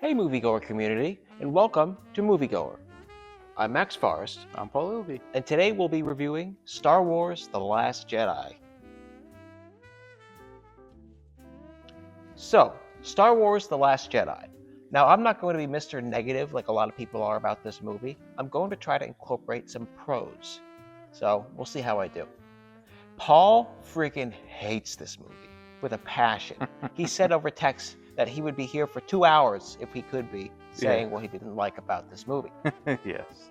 Hey moviegoer community, and welcome to Moviegoer. I'm Max Forrest, I'm Paul Ilby. and today we'll be reviewing Star Wars The Last Jedi. So, Star Wars The Last Jedi. Now, I'm not going to be Mr. Negative like a lot of people are about this movie. I'm going to try to incorporate some pros. So, we'll see how I do. Paul freaking hates this movie with a passion. He said over text that he would be here for 2 hours if he could be, saying what he didn't like about this movie. Yes.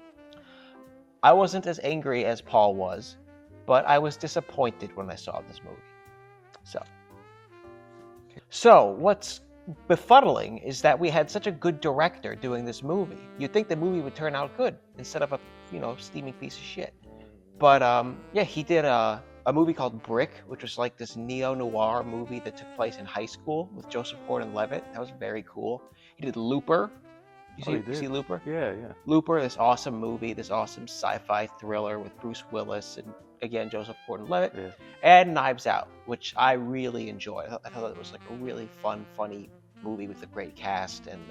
I wasn't as angry as Paul was, but I was disappointed when I saw this movie. So what's befuddling is that we had such a good director doing this movie. You'd think the movie would turn out good instead of a, steaming piece of shit. But he did a movie called Brick, which was like this neo-noir movie that took place in high school with Joseph Gordon-Levitt. That was very cool. He did Looper. You see Looper? Yeah. Looper, this awesome movie, this awesome sci-fi thriller with Bruce Willis and, again, Joseph Gordon-Levitt. Yeah. And Knives Out, which I really enjoyed. I thought it was like a really fun, funny movie with a great cast. And,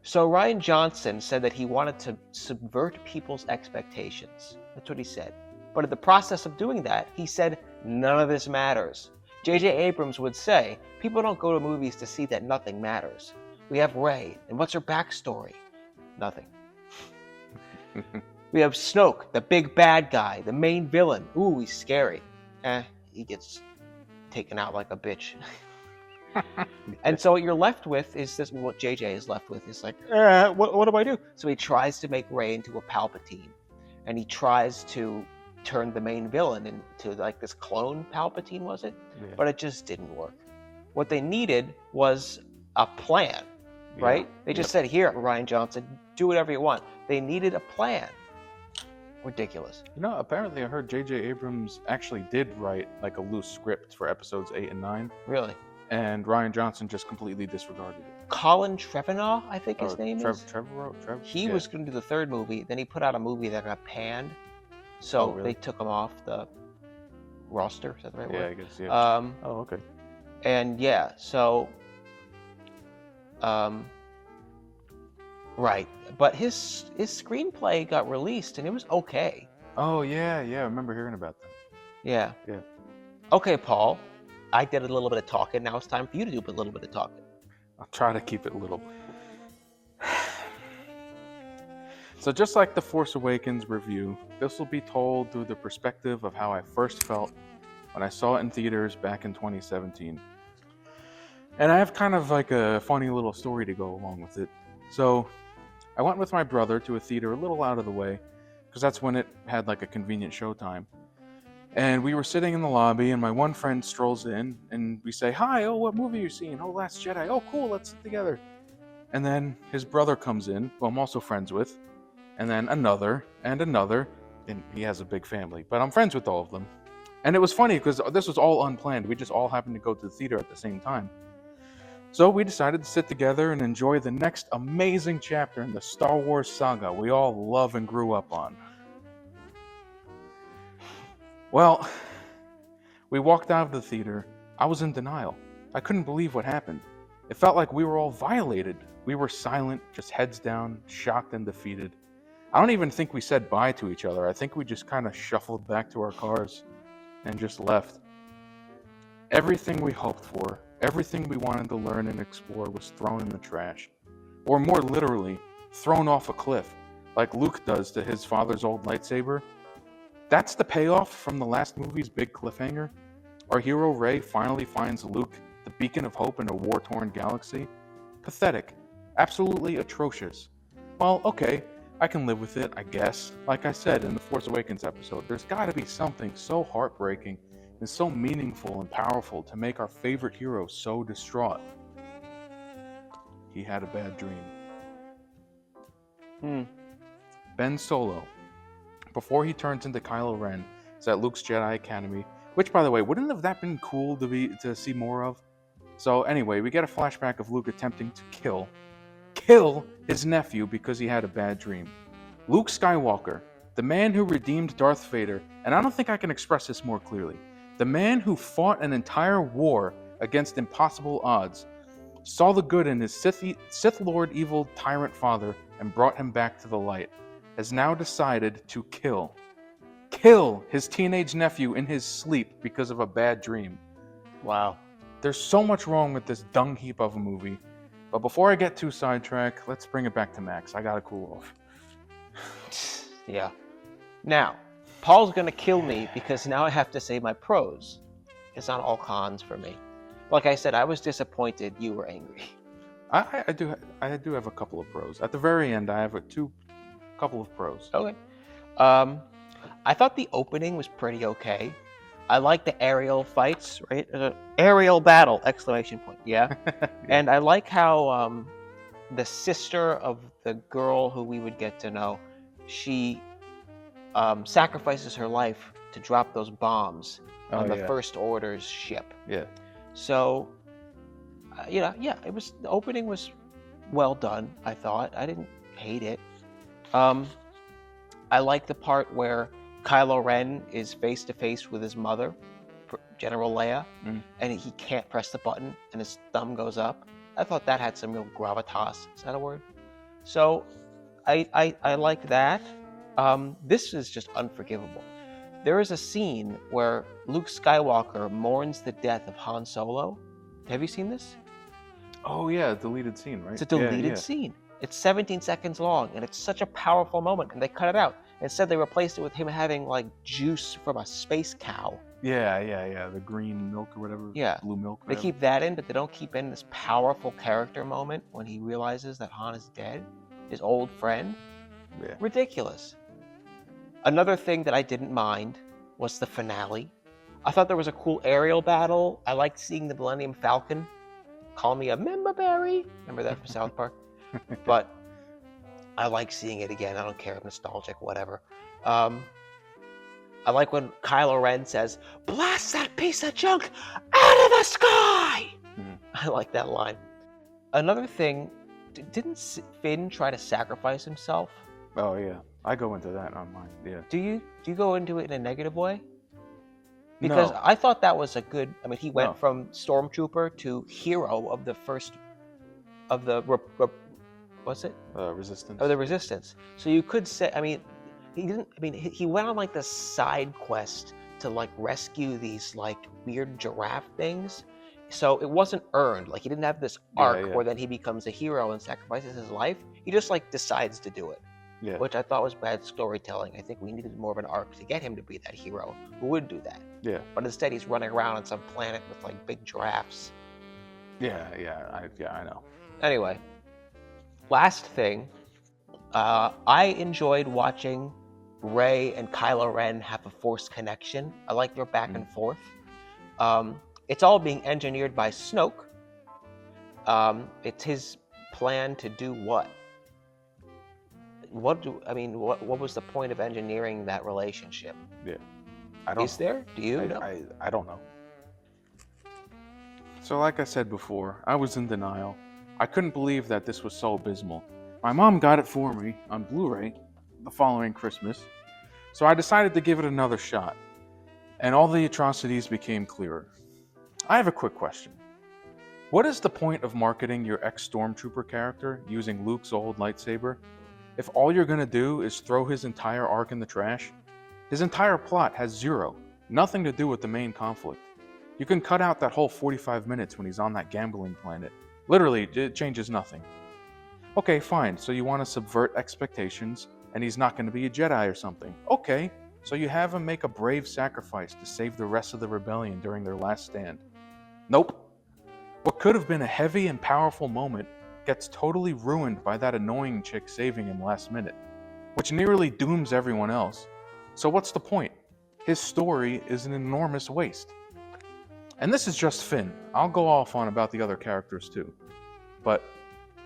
So Rian Johnson said that he wanted to subvert people's expectations. That's what he said. But in the process of doing that, he said, none of this matters. J.J. Abrams would say, people don't go to movies to see that nothing matters. We have Rey, and what's her backstory? Nothing. We have Snoke, the big bad guy, the main villain. Ooh, he's scary. He gets taken out like a bitch. And so what you're left with is this. What JJ is left with is like, what do I do? So he tries to make Rey into a Palpatine, and he tries to turn the main villain into like this clone Palpatine, was it? Yeah. But it just didn't work. What they needed was a plan, right? They just said, here, Rian Johnson, do whatever you want. They needed a plan. Ridiculous. Apparently I heard J.J. Abrams actually did write like a loose script for episodes 8 and 9. Really? And Rian Johnson just completely disregarded it. Colin Trevorrow, I think his name is. Trevorrow? He was going to do the third movie. Then he put out a movie that got panned. So really? They took him off the roster. Is that the right word? Yeah, I guess, yeah. Okay. And right. But his screenplay got released and it was okay. Oh, yeah, I remember hearing about that. Yeah. Yeah. Okay, Paul. I did a little bit of talking. Now it's time for you to do a little bit of talking. I'll try to keep it little. So just like the Force Awakens review, this will be told through the perspective of how I first felt when I saw it in theaters back in 2017. And I have kind of like a funny little story to go along with it. So I went with my brother to a theater a little out of the way, because that's when it had like a convenient showtime. And we were sitting in the lobby, and my one friend strolls in, and we say, hi, what movie are you seeing? Oh, Last Jedi. Oh, cool, let's sit together. And then his brother comes in, who I'm also friends with, and then another, and he has a big family, but I'm friends with all of them. And it was funny, because this was all unplanned. We just all happened to go to the theater at the same time. So we decided to sit together and enjoy the next amazing chapter in the Star Wars saga we all love and grew up on. Well, we walked out of the theater. I was in denial. I couldn't believe what happened. It felt like we were all violated. We were silent, just heads down, shocked and defeated. I don't even think we said bye to each other. I think we just kind of shuffled back to our cars and just left. Everything we hoped for, everything we wanted to learn and explore was thrown in the trash. Or more literally, thrown off a cliff, like Luke does to his father's old lightsaber. That's the payoff from the last movie's big cliffhanger. Our hero Rey finally finds Luke, the beacon of hope in a war-torn galaxy. Pathetic. Absolutely atrocious. Well, okay, I can live with it, I guess. Like I said in the Force Awakens episode, there's gotta be something so heartbreaking and so meaningful and powerful to make our favorite hero so distraught. He had a bad dream. Ben Solo, before he turns into Kylo Ren, is at Luke's Jedi Academy, which, by the way, wouldn't have that been cool to see more of? So anyway, we get a flashback of Luke attempting to kill his nephew because he had a bad dream. Luke Skywalker, the man who redeemed Darth Vader, and I don't think I can express this more clearly, the man who fought an entire war against impossible odds, saw the good in his Sith Lord evil tyrant father and brought him back to the light, has now decided to kill his teenage nephew in his sleep because of a bad dream. Wow. There's so much wrong with this dung heap of a movie. But before I get too sidetracked, let's bring it back to Max. I gotta cool off. Yeah. Now, Paul's gonna kill me because now I have to say my pros. It's not all cons for me. Like I said, I was disappointed you were angry. I do have a couple of pros. At the very end, I have a couple of pros. Okay. I thought the opening was pretty okay. I like the aerial fights, right? Aerial battle! Exclamation point. Yeah. Yeah. And I like how the sister of the girl who we would get to know, she sacrifices her life to drop those bombs on the First Order's ship. Yeah. So, the opening was well done, I thought. I didn't hate it. I like the part where Kylo Ren is face to face with his mother, General Leia, and he can't press the button and his thumb goes up. I thought that had some real gravitas. Is that a word? So, I like that. This is just unforgivable. There is a scene where Luke Skywalker mourns the death of Han Solo. Have you seen this? Oh yeah, deleted scene, right? It's a deleted scene. It's 17 seconds long, and it's such a powerful moment, and they cut it out. Instead, they replaced it with him having, like, juice from a space cow. Yeah, the green milk or whatever. Yeah. Blue milk. They keep that in, but they don't keep in this powerful character moment when he realizes that Han is dead. His old friend. Yeah. Ridiculous. Another thing that I didn't mind was the finale. I thought there was a cool aerial battle. I liked seeing the Millennium Falcon. Call me a member berry. Remember that from South Park? But I like seeing it again. I don't care, nostalgic, whatever. I like when Kylo Ren says, "Blast that piece of junk out of the sky!" I like that line. Another thing, didn't Finn try to sacrifice himself? Oh yeah, I go into that on mine. Yeah. Do you go into it in a negative way? Because No. I thought that was a good. I mean, he went from stormtrooper to hero of the first of the what's it? Resistance. Of the Resistance. So you could say, I mean, he didn't. I mean, he went on like this side quest to like rescue these like weird giraffe things. So it wasn't earned. Like he didn't have this arc where then he becomes a hero and sacrifices his life. He just like decides to do it. Yeah. Which I thought was bad storytelling. I think we needed more of an arc to get him to be that hero who would do that. Yeah. But instead, he's running around on some planet with like big giraffes. Yeah, I know. Anyway, last thing, I enjoyed watching Rey and Kylo Ren have a Force connection. I like their back and forth. It's all being engineered by Snoke. It's his plan to do what? What was the point of engineering that relationship? Yeah. I don't. Is there? Do you know? I don't know. So like I said before, I was in denial. I couldn't believe that this was so abysmal. My mom got it for me on Blu-ray the following Christmas, so I decided to give it another shot, and all the atrocities became clearer. I have a quick question. What is the point of marketing your ex-Stormtrooper character using Luke's old lightsaber if all you're gonna do is throw his entire arc in the trash? His entire plot has nothing to do with the main conflict. You can cut out that whole 45 minutes when he's on that gambling planet. Literally, it changes nothing. Okay, fine, so you want to subvert expectations, and he's not going to be a Jedi or something. Okay, so you have him make a brave sacrifice to save the rest of the rebellion during their last stand. Nope. What could have been a heavy and powerful moment gets totally ruined by that annoying chick saving him last minute, which nearly dooms everyone else. So what's the point? His story is an enormous waste. And this is just Finn. I'll go off on about the other characters too. But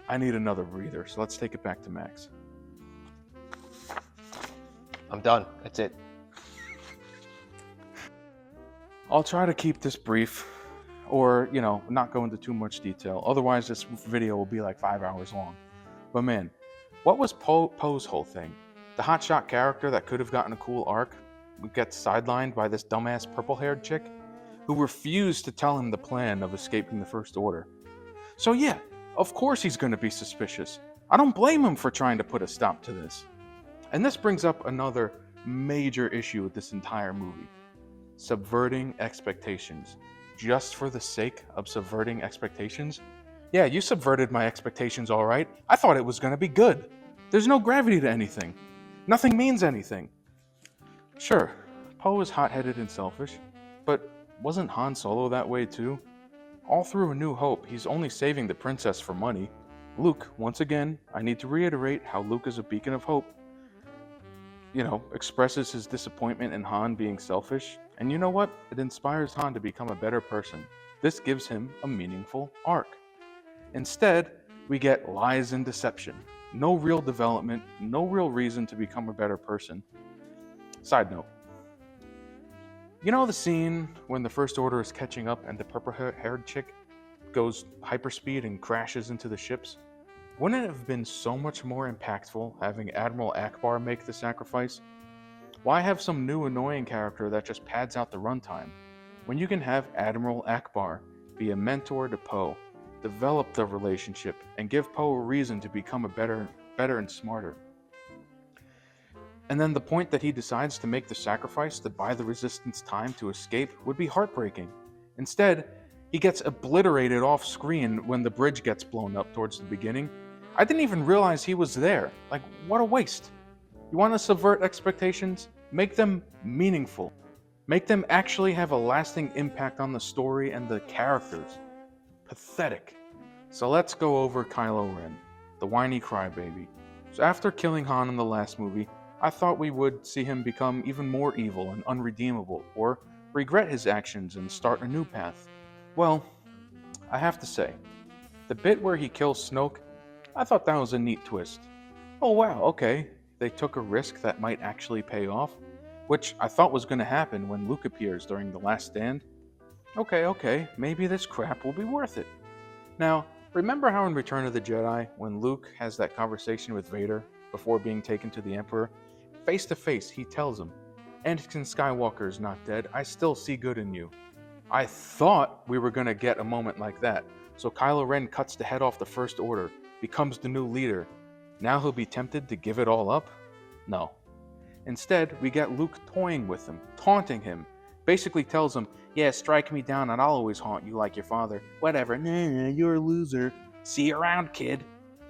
I need another breather, so let's take it back to Max. I'm done. That's it. I'll try to keep this brief, or, not go into too much detail. Otherwise, this video will be like 5 hours long. But man, what was Poe's whole thing? The hotshot character that could have gotten a cool arc gets sidelined by this dumbass purple-haired chick who refused to tell him the plan of escaping the First Order. So yeah, of course he's going to be suspicious. I don't blame him for trying to put a stop to this. And this brings up another major issue with this entire movie. Subverting expectations. Just for the sake of subverting expectations? Yeah, you subverted my expectations all right. I thought it was going to be good. There's no gravity to anything. Nothing means anything. Sure, Poe is hot-headed and selfish, but wasn't Han Solo that way too? All through A New Hope, he's only saving the princess for money. Luke, once again, I need to reiterate how Luke is a beacon of hope. Expresses his disappointment in Han being selfish. And you know what? It inspires Han to become a better person. This gives him a meaningful arc. Instead, we get lies and deception. No real development, no real reason to become a better person. Side note. You know the scene when the First Order is catching up and the purple-haired chick goes hyperspeed and crashes into the ships? Wouldn't it have been so much more impactful having Admiral Akbar make the sacrifice? Why have some new annoying character that just pads out the runtime, when you can have Admiral Akbar be a mentor to Poe, develop the relationship, and give Poe a reason to become a better and smarter? And then the point that he decides to make the sacrifice to buy the Resistance time to escape would be heartbreaking. Instead, he gets obliterated off screen when the bridge gets blown up towards the beginning. I didn't even realize he was there. Like, what a waste. You want to subvert expectations? Make them meaningful. Make them actually have a lasting impact on the story and the characters. Pathetic. So let's go over Kylo Ren, the whiny crybaby. So after killing Han in the last movie, I thought we would see him become even more evil and unredeemable, or regret his actions and start a new path. Well, I have to say, the bit where he kills Snoke, I thought that was a neat twist. Oh wow, okay, they took a risk that might actually pay off, which I thought was going to happen when Luke appears during The Last Stand. Okay, maybe this crap will be worth it. Now, remember how in Return of the Jedi, when Luke has that conversation with Vader before being taken to the Emperor? Face to face, he tells him, Anakin Skywalker is not dead, I still see good in you. I thought we were going to get a moment like that, so Kylo Ren cuts the head off the First Order, becomes the new leader. Now he'll be tempted to give it all up? No. Instead, we get Luke toying with him, taunting him, basically tells him, yeah, strike me down and I'll always haunt you like your father. Whatever, nah, you're a loser. See you around, kid.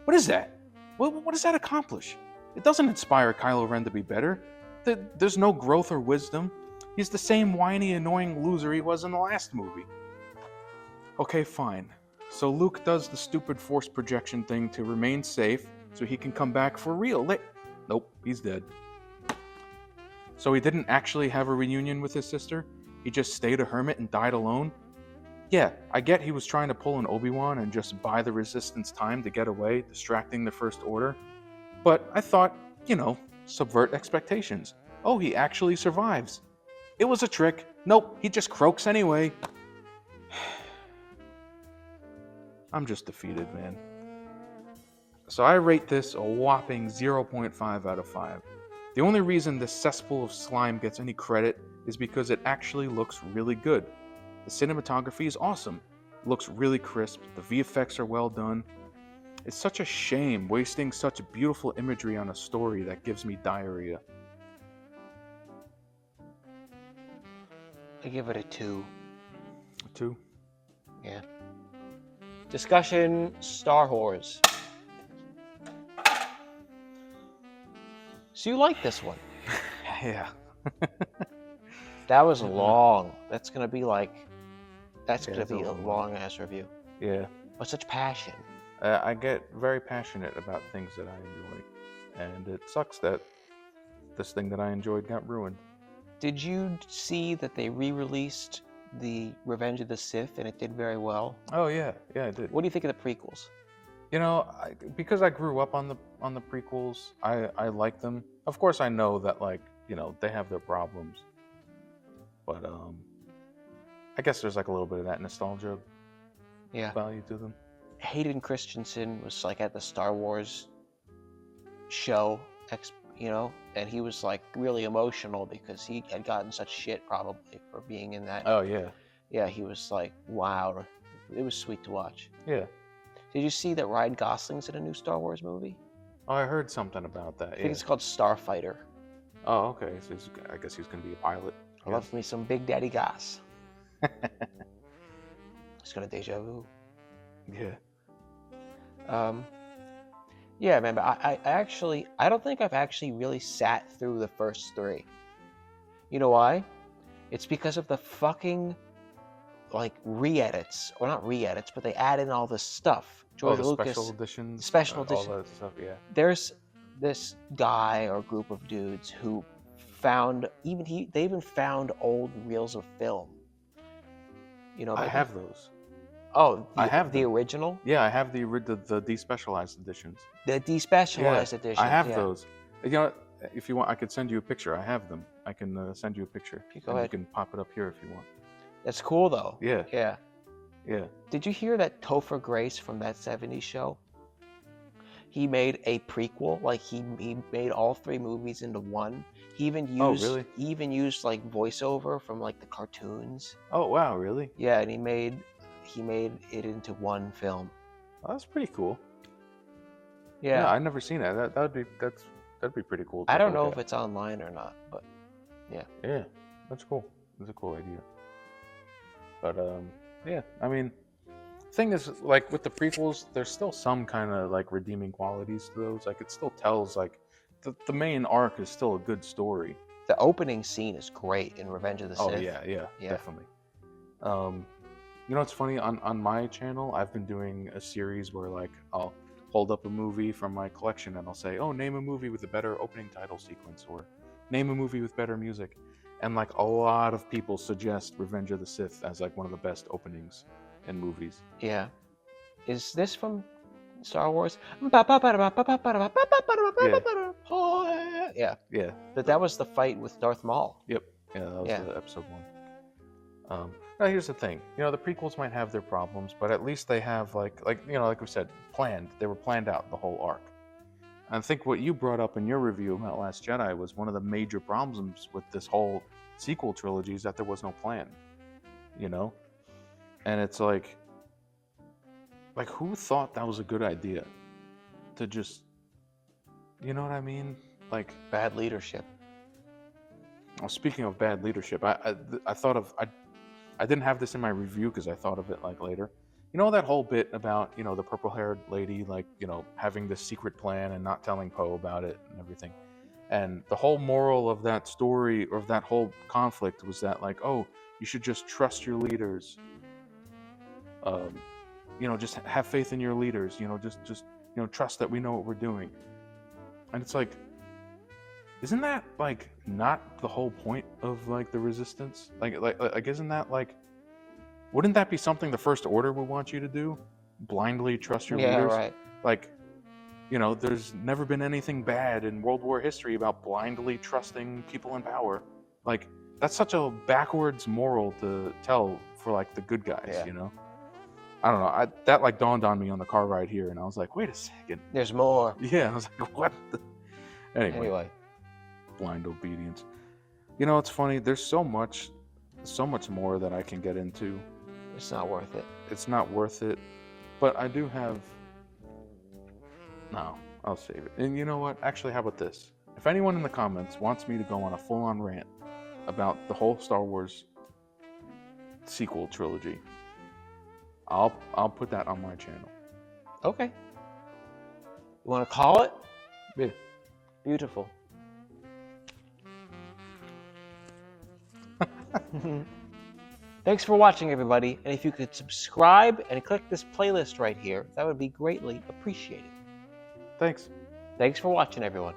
What is that? What does that accomplish? It doesn't inspire Kylo Ren to be better. There's no growth or wisdom. He's the same whiny, annoying loser he was in the last movie. Okay, fine. So Luke does the stupid force projection thing to remain safe so he can come back for real. Nope, he's dead. So he didn't actually have a reunion with his sister? He just stayed a hermit and died alone? Yeah, I get he was trying to pull an Obi-Wan and just buy the Resistance time to get away, distracting the First Order. But I thought, subvert expectations. Oh, he actually survives. It was a trick. Nope, he just croaks anyway. I'm just defeated, man. So I rate this a whopping 0.5 out of 5. The only reason this cesspool of slime gets any credit is because it actually looks really good. The cinematography is awesome. It looks really crisp. The VFX are well done. It's such a shame wasting such beautiful imagery on a story that gives me diarrhea. I give it a 2. A 2? Yeah. Discussion, Star Wars. So you like this one? Yeah. That was long. That's gonna be a long ass review. Yeah. With such passion. I get very passionate about things that I enjoy, and it sucks that this thing that I enjoyed got ruined. Did you see that they re-released the Revenge of the Sith and it did very well? Oh yeah, I did. What do you think of the prequels? Because I grew up on the prequels, I like them. Of course, I know that they have their problems, but I guess there's a little bit of that nostalgia value to them. Hayden Christensen was at the Star Wars show, and he was really emotional because he had gotten such shit probably for being in that. Oh yeah. Yeah, he was wow. It was sweet to watch. Yeah. Did you see that Ryan Gosling's in a new Star Wars movie? Oh, I heard something about that. I think it's called Starfighter. Oh, okay. So I guess he's going to be a pilot. I love me some Big Daddy Goss. Just got a deja vu. Yeah. Yeah, man, but I don't think I've actually really sat through the first 3. You know why? It's because of the fucking, like, re-edits. Or not re-edits, but they add in all this stuff. George Lucas. Special editions? Special editions. All that stuff, yeah. There's this guy or group of dudes who found, they even found old reels of film. You know, I have those. Oh, I have the them. original? Yeah, I have the despecialized editions. The despecialized edition. I have those. You know, if you want, I could send you a picture. I have them. I can send you a picture. Go ahead. You can pop it up here if you want. That's cool, though. Yeah. Yeah. Yeah. Did you hear that Topher Grace from That 70s Show? He made a prequel. Like, he made all 3 movies into one. He even used like voiceover from like the cartoons. Oh wow, really? Yeah, and he made it into one film. Oh, that's pretty cool. Yeah, I've never seen that. That'd be pretty cool. I don't know if it's online or not, but yeah. Yeah, that's cool. That's a cool idea. But yeah, I mean, thing is, like with the prequels, there's still some kind of like redeeming qualities to those. Like it still tells like the main arc is still a good story. The opening scene is great in Revenge of the Sith. Oh yeah, definitely. You know what's funny? On my channel, I've been doing a series where like I'll hold up a movie from my collection and I'll say, oh, name a movie with a better opening title sequence, or name a movie with better music. And like a lot of people suggest Revenge of the Sith as like one of the best openings in movies. Yeah. Is this from Star Wars? Yeah. Yeah. That was the fight with Darth Maul. Yep. Yeah, that was episode 1. Now here's the thing. You know, the prequels might have their problems, but at least they have like you know, like we said, planned. They were planned out, the whole arc. I think what you brought up in your review about Last Jedi was one of the major problems with this whole sequel trilogy is that there was no plan. You know? And it's like who thought that was a good idea? To just, you know what I mean? Like bad leadership. Well, speaking of bad leadership, I thought of I didn't have this in my review because I thought of it like later. You know that whole bit about, you know, the purple-haired lady, like, you know, having this secret plan and not telling Poe about it and everything. And the whole moral of that story, or of that whole conflict, was that like, oh, you should just trust your leaders. You know, just have faith in your leaders. You know, just you know, trust that we know what we're doing. And it's like, isn't that like not the whole point of like the resistance? Like isn't that like, wouldn't that be something the First Order would want you to do? Blindly trust your leaders? Yeah, right. Like, you know, there's never been anything bad in World War history about blindly trusting people in power. Like, that's such a backwards moral to tell for like the good guys, you know? I don't know. That like dawned on me on the car ride here, and I was like, wait a second. There's more. Yeah, I was like, what? Anyway. Blind obedience. You know, it's funny. There's so much more that I can get into. It's not worth it. It's not worth it. But I do have... No, I'll save it. And you know what? Actually, how about this? If anyone in the comments wants me to go on a full-on rant about the whole Star Wars sequel trilogy, I'll put that on my channel. Okay. You want to call it? Yeah. Beautiful. Thanks for watching, everybody. And if you could subscribe and click this playlist right here, that would be greatly appreciated. Thanks. Thanks for watching, everyone.